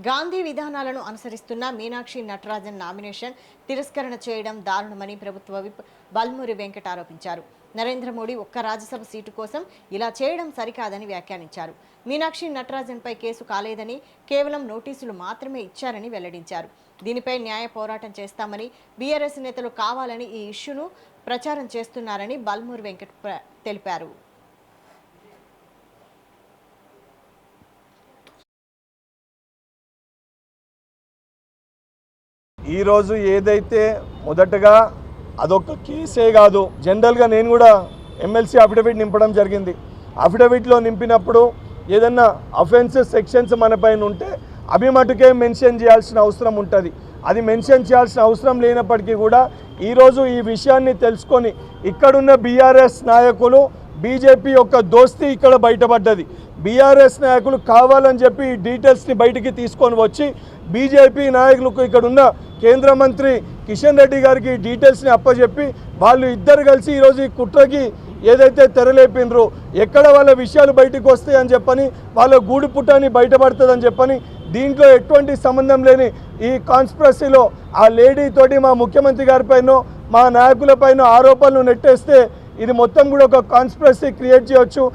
గాంధీ విధానాలను అనుసరిస్తున్న మీనాక్షి నటరాజన్ నామినేషన్ తిరస్కరణ చేయడం దారుణమని ప్రభుత్వ విప్ బల్మూరి వెంకట్ ఆరోపించారు. నరేంద్ర మోడీ ఒక్క రాజ్యసభ సీటు కోసం ఇలా చేయడం సరికాదని వ్యాఖ్యానించారు. మీనాక్షి నటరాజన్పై కేసు కాలేదని, కేవలం నోటీసులు మాత్రమే ఇచ్చారని వెల్లడించారు. దీనిపై న్యాయ పోరాటం చేస్తామని, బీఆర్ఎస్ నేతలు కావాలని ఈ ఇష్యూను ప్రచారం చేస్తున్నారని బల్మూరి వెంకట్ తెలిపారు. ఈరోజు ఏదైతే మొదటగా అదొక కేసే కాదు, జనరల్గా నేను కూడా ఎమ్మెల్సీ అఫిడవిట్ నింపడం జరిగింది. అఫిడవిట్లో నింపినప్పుడు ఏదన్నా అఫెన్సెస్ సెక్షన్స్ మన పైన ఉంటే అవి మటుకే మెన్షన్ చేయాల్సిన అవసరం ఉంటుంది. అది మెన్షన్ చేయాల్సిన అవసరం లేనప్పటికీ కూడా ఈరోజు ఈ విషయాన్ని తెలుసుకొని ఇక్కడున్న బీఆర్ఎస్ నాయకులు బీజేపీ యొక్క దోస్తీ ఇక్కడ బయటపడ్డది. బీఆర్ఎస్ నాయకులు కావాలని చెప్పి ఈ డీటెయిల్స్ని బయటికి తీసుకొని వచ్చి బీజేపీ నాయకులకు ఇక్కడున్న కేంద్ర మంత్రి కిషన్ రెడ్డి గారికి డీటెయిల్స్ని అప్పచెప్పి వాళ్ళు ఇద్దరు కలిసి ఈరోజు ఈ కుట్రకి ఏదైతే తెరలేపినరో ఎక్కడ వాళ్ళ విషయాలు బయటకు వస్తాయి అని చెప్పని, వాళ్ళ గూడు పుట్టాన్ని బయటపడుతుందని చెప్పని, దీంట్లో ఎటువంటి సంబంధం లేని ఈ కాన్స్పిరసీలో ఆ లేడీ తోటి మా ముఖ్యమంత్రి గారిపైనో మా నాయకులపైన ఆరోపణలు నెట్టేస్తే ఇది మొత్తం కూడా ఒక కాన్స్పిరసీ క్రియేట్ చేయవచ్చు.